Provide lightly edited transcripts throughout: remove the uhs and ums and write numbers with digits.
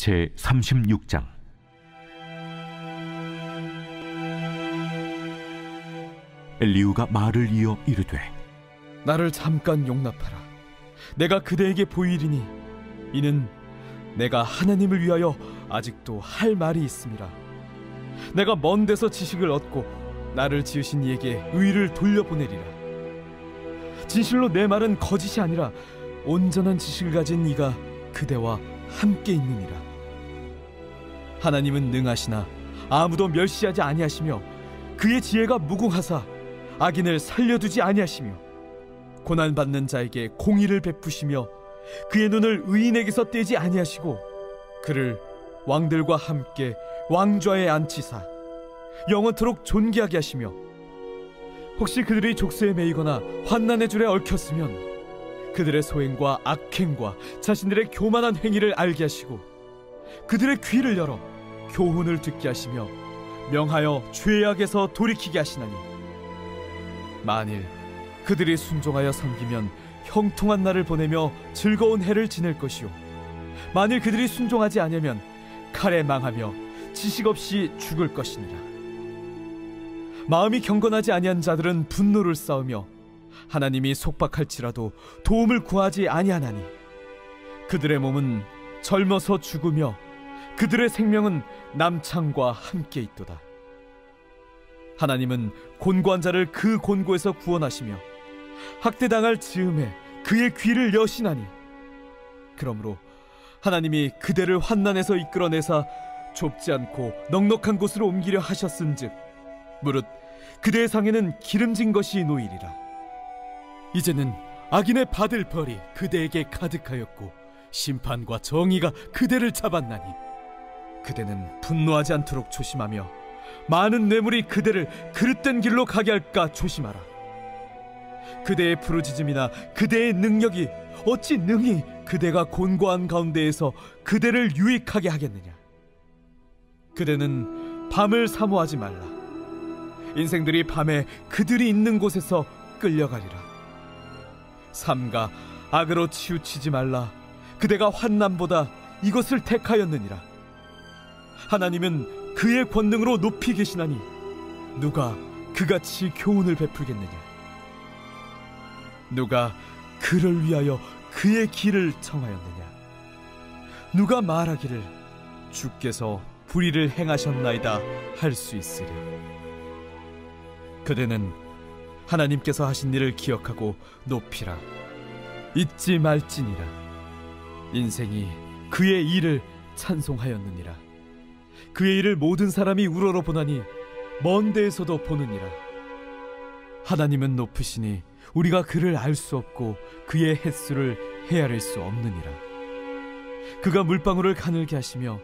제36장. 엘리후가 말을 이어 이르되, 나를 잠깐 용납하라. 내가 그대에게 보이리니 이는 내가 하나님을 위하여 아직도 할 말이 있음이라. 내가 먼 데서 지식을 얻고 나를 지으신 이에게 의를 돌려보내리라. 진실로 내 말은 거짓이 아니라 온전한 지식을 가진 이가 그대와 함께 있느니라. 하나님은 능하시나 아무도 멸시하지 아니하시며 그의 지혜가 무궁하사 악인을 살려두지 아니하시며 고난받는 자에게 공의를 베푸시며 그의 눈을 의인에게서 떼지 아니하시고 그를 왕들과 함께 왕좌에 앉히사 영원토록 존귀하게 하시며, 혹시 그들이 족쇄에 매이거나 환난의 줄에 얽혔으면 그들의 소행과 악행과 자신들의 교만한 행위를 알게 하시고 그들의 귀를 열어 교훈을 듣게 하시며 명하여 죄악에서 돌이키게 하시나니, 만일 그들이 순종하여 섬기면 형통한 날을 보내며 즐거운 해를 지낼 것이요, 만일 그들이 순종하지 아니하면 칼에 망하며 지식 없이 죽을 것이니라. 마음이 경건하지 아니한 자들은 분노를 쌓으며 하나님이 속박할지라도 도움을 구하지 아니하나니, 그들의 몸은 젊어서 죽으며 그들의 생명은 남창과 함께 있도다. 하나님은 곤고한 자를 그 곤고에서 구원하시며 학대당할 즈음에 그의 귀를 여시나니, 그러므로 하나님이 그대를 환난에서 이끌어내사 좁지 않고 넉넉한 곳으로 옮기려 하셨은즉 무릇 그대의 상에는 기름진 것이 놓이리라. 이제는 악인의 받을 벌이 그대에게 가득하였고 심판과 정의가 그대를 잡았나니, 그대는 분노하지 않도록 조심하며 많은 뇌물이 그대를 그릇된 길로 가게 할까 조심하라. 그대의 부르짖음이나 그대의 능력이 어찌 능히 그대가 곤고한 가운데에서 그대를 유익하게 하겠느냐. 그대는 밤을 사모하지 말라. 인생들이 밤에 그들이 있는 곳에서 끌려가리라. 삼가 악으로 치우치지 말라. 그대가 환난보다 이것을 택하였느니라. 하나님은 그의 권능으로 높이 계시나니 누가 그같이 교훈을 베풀겠느냐. 누가 그를 위하여 그의 길을 청하였느냐. 누가 말하기를 주께서 불의를 행하셨나이다 할 수 있으랴. 그대는 하나님께서 하신 일을 기억하고 높이라. 잊지 말지니라. 인생이 그의 일을 찬송하였느니라. 그의 일을 모든 사람이 우러러 보나니 먼 데에서도 보느니라. 하나님은 높으시니 우리가 그를 알 수 없고 그의 횟수를 헤아릴 수 없느니라. 그가 물방울을 가늘게 하시며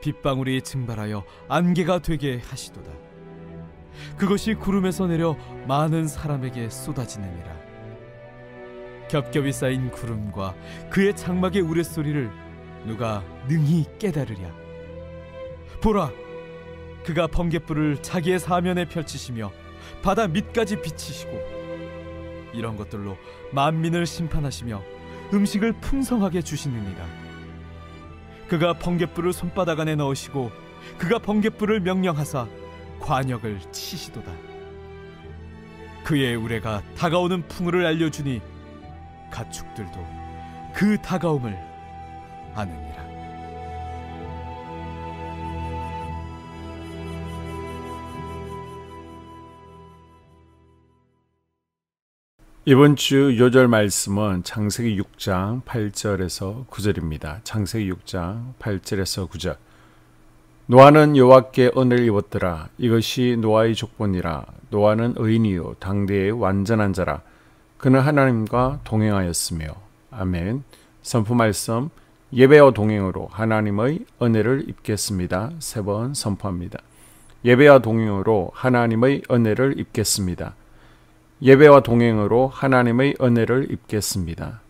빗방울이 증발하여 안개가 되게 하시도다. 그것이 구름에서 내려 많은 사람에게 쏟아지느니라. 겹겹이 쌓인 구름과 그의 장막의 우레소리를 누가 능히 깨달으랴. 보라, 그가 번갯불을 자기의 사면에 펼치시며 바다 밑까지 비치시고 이런 것들로 만민을 심판하시며 음식을 풍성하게 주시느니라. 그가 번갯불을 손바닥 안에 넣으시고 그가 번갯불을 명령하사 관역을 치시도다. 그의 우레가 다가오는 풍우를 알려주니 가축들도 그 다가옴을 아느니라. 이번 주 요절 말씀은 창세기 6장 8절에서 9절입니다. 창세기 6장 8절에서 9절. 노아는 여호와께 은혜를 입었더라. 이것이 노아의 족본이라. 노아는 의인이요 당대의 완전한 자라. 그는 하나님과 동행하였으며. 아멘. 선포 말씀. 예배와 동행으로 하나님의 은혜를 입겠습니다. 3번 선포합니다. 예배와 동행으로 하나님의 은혜를 입겠습니다. 예배와 동행으로 하나님의 은혜를 입겠습니다.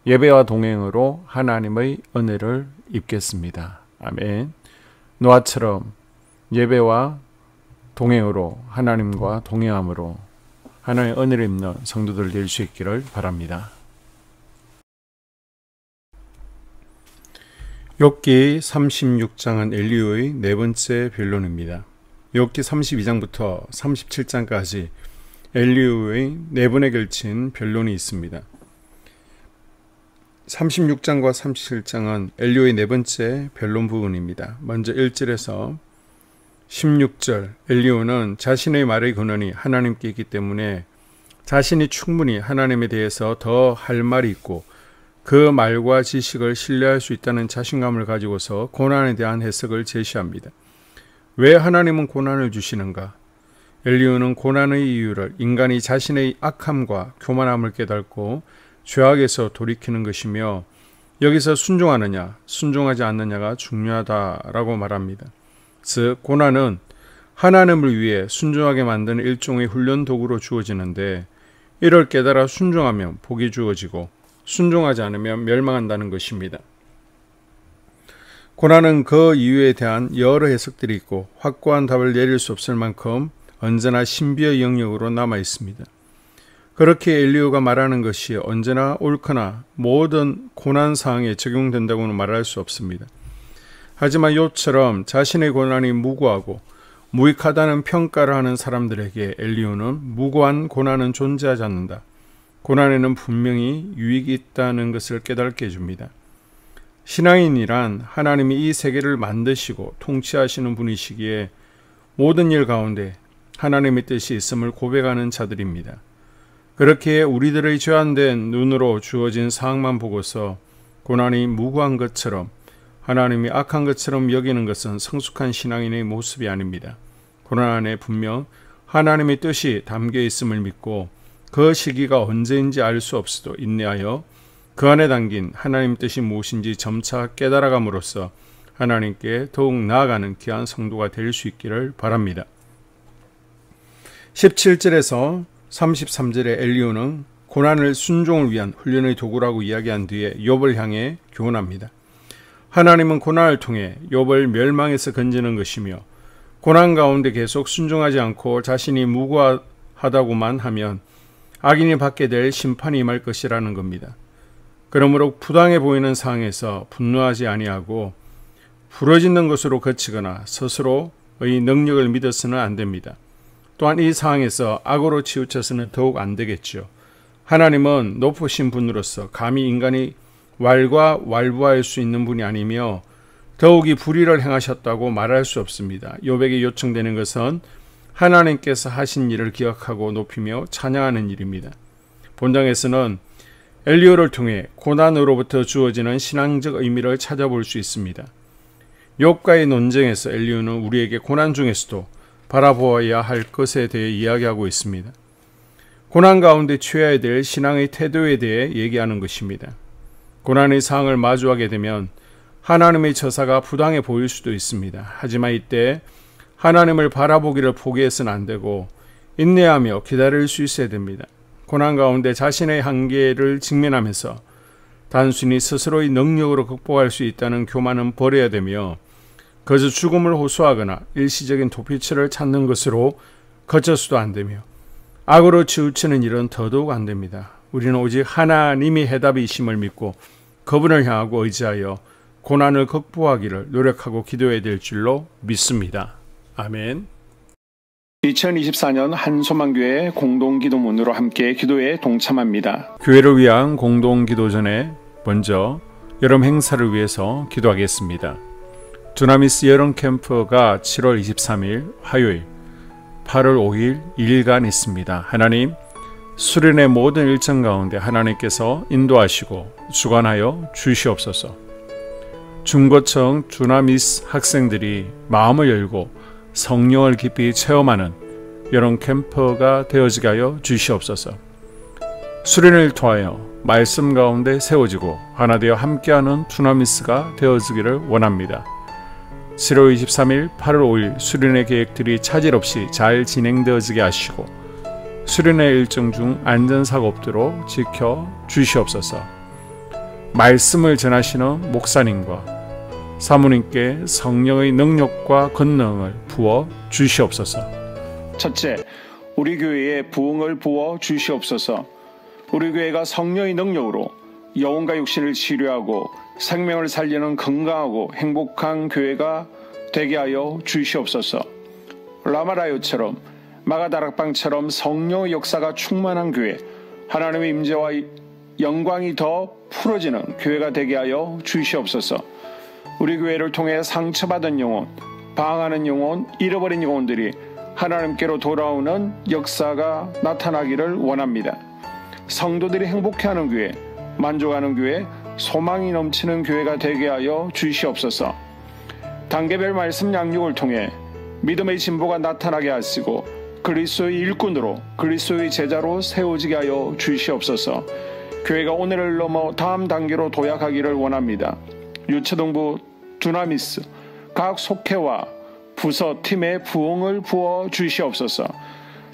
예배와 동행으로 하나님의 은혜를 입겠습니다. 아멘. 노아처럼 예배와 동행으로 하나님과 동행함으로 하나님의 은혜를 입는 성도들 될 수 있기를 바랍니다. 욥기 36장은 엘리후의 네 번째 변론입니다. 욥기 32장부터 37장까지 엘리후의 네 번에 걸친 변론이 있습니다. 36장과 37장은 엘리후의 네 번째 변론 부분입니다. 먼저 1절에서 16절, 엘리후는 자신의 말의 근원이 하나님께 있기 때문에 자신이 충분히 하나님에 대해서 더 할 말이 있고 그 말과 지식을 신뢰할 수 있다는 자신감을 가지고서 고난에 대한 해석을 제시합니다. 왜 하나님은 고난을 주시는가? 엘리후는 고난의 이유를 인간이 자신의 악함과 교만함을 깨닫고 죄악에서 돌이키는 것이며 여기서 순종하느냐, 순종하지 않느냐가 중요하다라고 말합니다. 즉, 고난은 하나님을 위해 순종하게 만드는 일종의 훈련 도구로 주어지는데 이를 깨달아 순종하면 복이 주어지고 순종하지 않으면 멸망한다는 것입니다. 고난은 그 이유에 대한 여러 해석들이 있고 확고한 답을 내릴 수 없을 만큼 언제나 신비의 영역으로 남아 있습니다. 그렇게 엘리후가 말하는 것이 언제나 옳거나 모든 고난 상황에 적용된다고는 말할 수 없습니다. 하지만 욥처럼 자신의 고난이 무고하고 무익하다는 평가를 하는 사람들에게 엘리후는 무고한 고난은 존재하지 않는다. 고난에는 분명히 유익이 있다는 것을 깨닫게 해줍니다. 신앙인이란 하나님이 이 세계를 만드시고 통치하시는 분이시기에 모든 일 가운데 하나님의 뜻이 있음을 고백하는 자들입니다. 그렇게 우리들의 죄안된 눈으로 주어진 상황만 보고서 고난이 무고한 것처럼 하나님이 악한 것처럼 여기는 것은 성숙한 신앙인의 모습이 아닙니다. 고난 안에 분명 하나님의 뜻이 담겨 있음을 믿고 그 시기가 언제인지 알 수 없어도 인내하여 그 안에 담긴 하나님 뜻이 무엇인지 점차 깨달아감으로써 하나님께 더욱 나아가는 귀한 성도가 될 수 있기를 바랍니다. 17절에서 33절에 엘리후는 고난을 순종을 위한 훈련의 도구라고 이야기한 뒤에 욥을 향해 교훈합니다. 하나님은 고난을 통해 욥을 멸망에서 건지는 것이며 고난 가운데 계속 순종하지 않고 자신이 무고하다고만 하면 악인이 받게 될 심판이 임할 것이라는 겁니다. 그러므로 부당해 보이는 상황에서 분노하지 아니하고 부러지는 것으로 그치거나 스스로의 능력을 믿어서는 안 됩니다. 또한 이 상황에서 악으로 치우쳐서는 더욱 안 되겠죠. 하나님은 높으신 분으로서 감히 인간이 왈가왈부할 수 있는 분이 아니며 더욱이 불의를 행하셨다고 말할 수 없습니다. 욥에게 요청되는 것은 하나님께서 하신 일을 기억하고 높이며 찬양하는 일입니다. 본장에서는 엘리후를 통해 고난으로부터 주어지는 신앙적 의미를 찾아볼 수 있습니다. 욥과의 논쟁에서 엘리후는 우리에게 고난 중에서도 바라보아야 할 것에 대해 이야기하고 있습니다. 고난 가운데 취해야 될 신앙의 태도에 대해 얘기하는 것입니다. 고난의 상황을 마주하게 되면 하나님의 처사가 부당해 보일 수도 있습니다. 하지만 이때 하나님을 바라보기를 포기해서는 안 되고 인내하며 기다릴 수 있어야 됩니다. 고난 가운데 자신의 한계를 직면하면서 단순히 스스로의 능력으로 극복할 수 있다는 교만은 버려야 되며 그저 죽음을 호소하거나 일시적인 도피처를 찾는 것으로 그쳐서도 안 되며 악으로 치우치는 일은 더더욱 안 됩니다. 우리는 오직 하나님이 해답이심을 믿고 그분을 향하고 의지하여 고난을 극복하기를 노력하고 기도해야 될 줄로 믿습니다. 아멘. 2024년 한소망교회 공동기도문으로 함께 기도에 동참합니다. 교회를 위한 공동기도 전에 먼저 여름 행사를 위해서 기도하겠습니다. 두나미스 여름 캠프가 7월 23일 화요일 8월 5일 2일간 있습니다. 하나님, 수련의 모든 일정 가운데 하나님께서 인도하시고 주관하여 주시옵소서. 중고청 두나미스 학생들이 마음을 열고 성령을 깊이 체험하는 여름 캠프가 되어지게 하여 주시옵소서. 수련을 통하여 말씀 가운데 세워지고 하나 되어 함께하는 두나미스가 되어지기를 원합니다. 7월 23일, 8월 5일 수련의 계획들이 차질 없이 잘 진행되어지게 하시고 수련의 일정 중 안전사고 없도록 지켜 주시옵소서. 말씀을 전하시는 목사님과 사모님께 성령의 능력과 권능을 부어 주시옵소서. 첫째, 우리 교회에 부흥을 부어 주시옵소서. 우리 교회가 성령의 능력으로 영혼과 육신을 치료하고 생명을 살리는 건강하고 행복한 교회가 되게 하여 주시옵소서. 라마라요처럼 마가다락방처럼 성령의 역사가 충만한 교회, 하나님의 임재와 영광이 더 풀어지는 교회가 되게 하여 주시옵소서. 우리 교회를 통해 상처받은 영혼, 방황하는 영혼, 잃어버린 영혼들이 하나님께로 돌아오는 역사가 나타나기를 원합니다. 성도들이 행복해하는 교회, 만족하는 교회, 소망이 넘치는 교회가 되게 하여 주시옵소서. 단계별 말씀 양육을 통해 믿음의 진보가 나타나게 하시고 그리스도의 일꾼으로 그리스도의 제자로 세워지게 하여 주시옵소서. 교회가 오늘을 넘어 다음 단계로 도약하기를 원합니다. 유초등부 두나미스 각 속회와 부서 팀에 부흥을 부어 주시옵소서.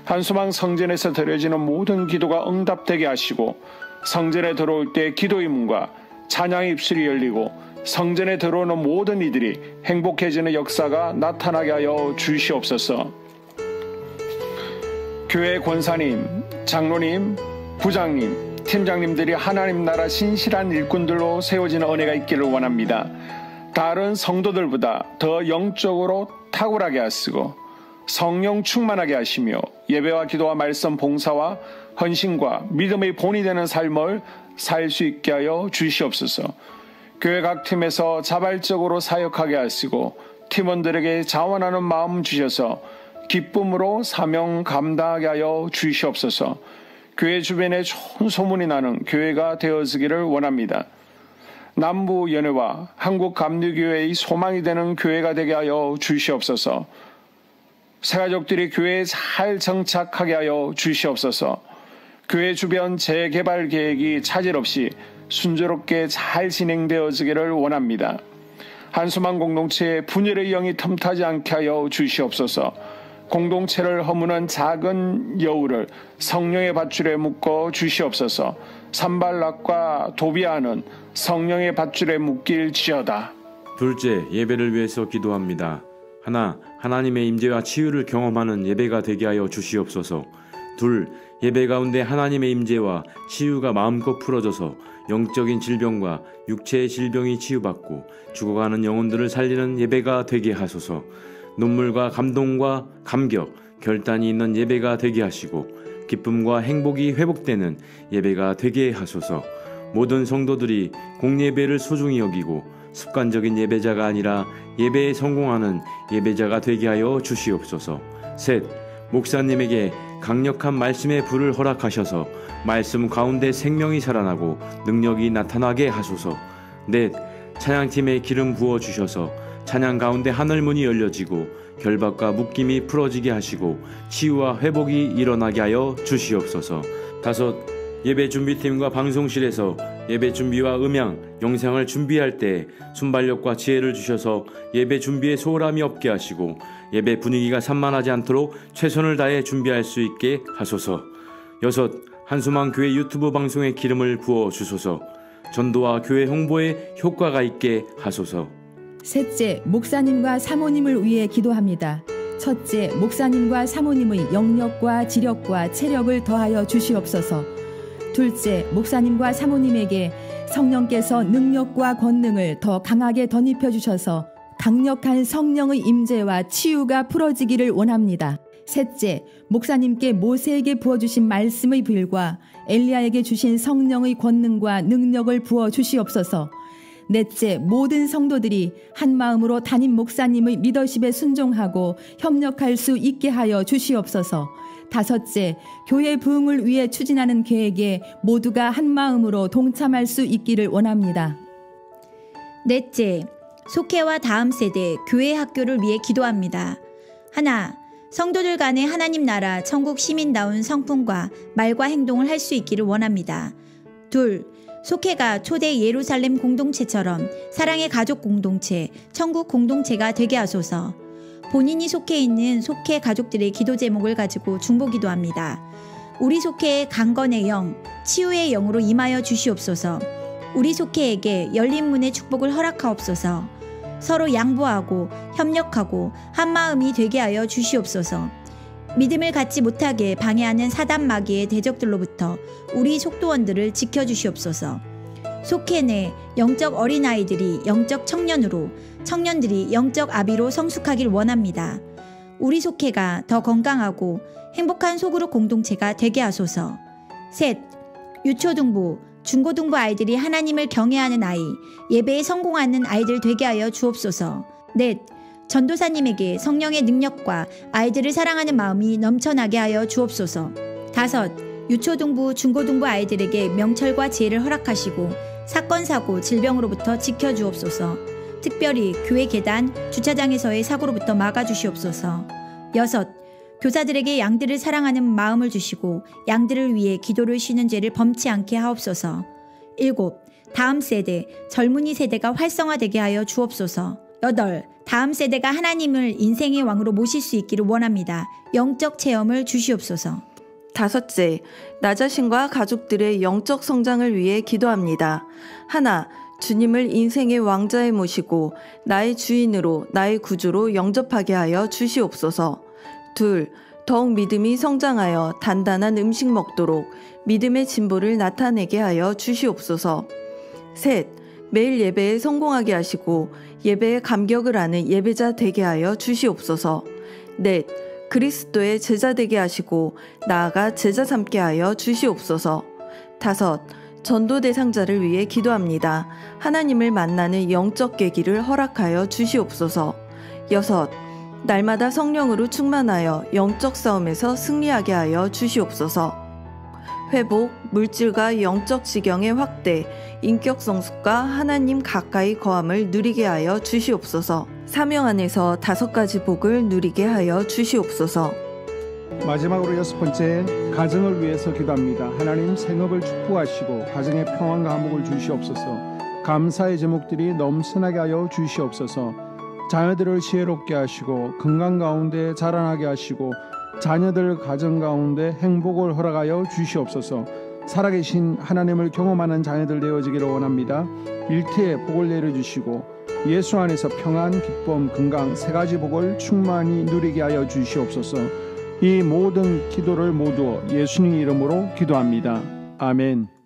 한수망 성전에서 드려지는 모든 기도가 응답되게 하시고 성전에 들어올 때 기도의 문과 찬양의 입술이 열리고 성전에 들어오는 모든 이들이 행복해지는 역사가 나타나게 하여 주시옵소서. 교회 권사님, 장로님, 부장님, 팀장님들이 하나님 나라 신실한 일꾼들로 세워지는 은혜가 있기를 원합니다. 다른 성도들보다 더 영적으로 탁월하게 하시고 성령 충만하게 하시며 예배와 기도와 말씀 봉사와 헌신과 믿음의 본이 되는 삶을 살 수 있게 하여 주시옵소서. 교회 각 팀에서 자발적으로 사역하게 하시고 팀원들에게 자원하는 마음 주셔서 기쁨으로 사명 감당하게 하여 주시옵소서. 교회 주변에 좋은 소문이 나는 교회가 되어지기를 원합니다. 남부 연회와 한국 감리교회의 소망이 되는 교회가 되게 하여 주시옵소서. 새가족들이 교회에 잘 정착하게 하여 주시옵소서. 교회 주변 재개발 계획이 차질 없이 순조롭게 잘 진행되어지기를 원합니다. 한수망 공동체의 분열의 영이 틈타지 않게 하여 주시옵소서. 공동체를 허무는 작은 여우를 성령의 밧줄에 묶어 주시옵소서. 산발락과 도비아는 성령의 밧줄에 묶일지어다. 둘째, 예배를 위해서 기도합니다. 하나님의 임재와 치유를 경험하는 예배가 되게 하여 주시옵소서. 둘, 예배 가운데 하나님의 임재와 치유가 마음껏 풀어져서 영적인 질병과 육체의 질병이 치유받고 죽어가는 영혼들을 살리는 예배가 되게 하소서. 눈물과 감동과 감격, 결단이 있는 예배가 되게 하시고 기쁨과 행복이 회복되는 예배가 되게 하소서. 모든 성도들이 공예배를 소중히 여기고 습관적인 예배자가 아니라 예배에 성공하는 예배자가 되게 하여 주시옵소서. 셋, 목사님에게 강력한 말씀의 불을 허락하셔서 말씀 가운데 생명이 살아나고 능력이 나타나게 하소서. 넷, 찬양팀에 기름 부어 주셔서 찬양 가운데 하늘문이 열려지고 결박과 묶임이 풀어지게 하시고 치유와 회복이 일어나게 하여 주시옵소서. 다섯, 예배 준비팀과 방송실에서 예배 준비와 음향, 영상을 준비할 때 순발력과 지혜를 주셔서 예배 준비에 소홀함이 없게 하시고 예배 분위기가 산만하지 않도록 최선을 다해 준비할 수 있게 하소서. 여섯, 한수망 교회 유튜브 방송에 기름을 부어 주소서. 전도와 교회 홍보에 효과가 있게 하소서. 셋째, 목사님과 사모님을 위해 기도합니다. 첫째, 목사님과 사모님의 영력과 지력과 체력을 더하여 주시옵소서. 둘째, 목사님과 사모님에게 성령께서 능력과 권능을 더 강하게 덧입혀 주셔서 강력한 성령의 임재와 치유가 풀어지기를 원합니다. 셋째, 목사님께 모세에게 부어주신 말씀의 불과 엘리야에게 주신 성령의 권능과 능력을 부어 주시옵소서. 넷째, 모든 성도들이 한 마음으로 담임 목사님의 리더십에 순종하고 협력할 수 있게 하여 주시옵소서. 다섯째, 교회 부흥을 위해 추진하는 계획에 모두가 한 마음으로 동참할 수 있기를 원합니다. 넷째, 속회와 다음 세대 교회 학교를 위해 기도합니다. 하나, 성도들 간의 하나님 나라 천국 시민다운 성품과 말과 행동을 할 수 있기를 원합니다. 둘, 속회가 초대 예루살렘 공동체처럼 사랑의 가족 공동체, 천국 공동체가 되게 하소서. 본인이 속해 있는 속회 가족들의 기도 제목을 가지고 중보기도합니다. 우리 속회의 강건의 영, 치유의 영으로 임하여 주시옵소서. 우리 속회에게 열린 문의 축복을 허락하옵소서. 서로 양보하고 협력하고 한마음이 되게 하여 주시옵소서. 믿음을 갖지 못하게 방해하는 사단 마귀의 대적들로부터 우리 속도원들을 지켜주시옵소서. 속해 내 영적 어린아이들이 영적 청년으로, 청년들이 영적 아비로 성숙하길 원합니다. 우리 속해가 더 건강하고 행복한 소그룹 공동체가 되게 하소서. 셋, 유초등부, 중고등부 아이들이 하나님을 경외하는 아이, 예배에 성공하는 아이들 되게 하여 주옵소서. 넷, 전도사님에게 성령의 능력과 아이들을 사랑하는 마음이 넘쳐나게 하여 주옵소서. 다섯, 유초등부, 중고등부 아이들에게 명철과 지혜를 허락하시고 사건, 사고, 질병으로부터 지켜주옵소서. 특별히 교회 계단, 주차장에서의 사고로부터 막아주시옵소서. 여섯, 교사들에게 양들을 사랑하는 마음을 주시고 양들을 위해 기도를 쉬는 죄를 범치 않게 하옵소서. 일곱, 다음 세대, 젊은이 세대가 활성화되게 하여 주옵소서. 여덟, 다음 세대가 하나님을 인생의 왕으로 모실 수 있기를 원합니다. 영적 체험을 주시옵소서. 다섯째, 나 자신과 가족들의 영적 성장을 위해 기도합니다. 하나, 주님을 인생의 왕자에 모시고 나의 주인으로, 나의 구주로 영접하게 하여 주시옵소서. 둘, 더욱 믿음이 성장하여 단단한 음식 먹도록 믿음의 진보를 나타내게 하여 주시옵소서. 셋, 매일 예배에 성공하게 하시고 예배에 감격을 하는 예배자 되게 하여 주시옵소서. 넷, 그리스도의 제자 되게 하시고 나아가 제자 삼게 하여 주시옵소서. 다섯, 전도 대상자를 위해 기도합니다. 하나님을 만나는 영적 계기를 허락하여 주시옵소서. 여섯, 날마다 성령으로 충만하여 영적 싸움에서 승리하게 하여 주시옵소서. 회복, 물질과 영적 지경의 확대, 인격 성숙과 하나님 가까이 거함을 누리게 하여 주시옵소서. 사명 안에서 5가지 복을 누리게 하여 주시옵소서. 마지막으로 6번째, 가정을 위해서 기도합니다. 하나님 생업을 축복하시고 가정의 평안과 화목을 주시옵소서. 감사의 제목들이 넘쳐나게 하여 주시옵소서. 자녀들을 지혜롭게 하시고 건강 가운데 자라나게 하시고 자녀들 가정 가운데 행복을 허락하여 주시옵소서. 살아계신 하나님을 경험하는 자녀들 되어지기를 원합니다. 일태에 복을 내려주시고 예수 안에서 평안, 기쁨, 건강 3가지 복을 충만히 누리게 하여 주시옵소서. 이 모든 기도를 모두 예수님 이름으로 기도합니다. 아멘.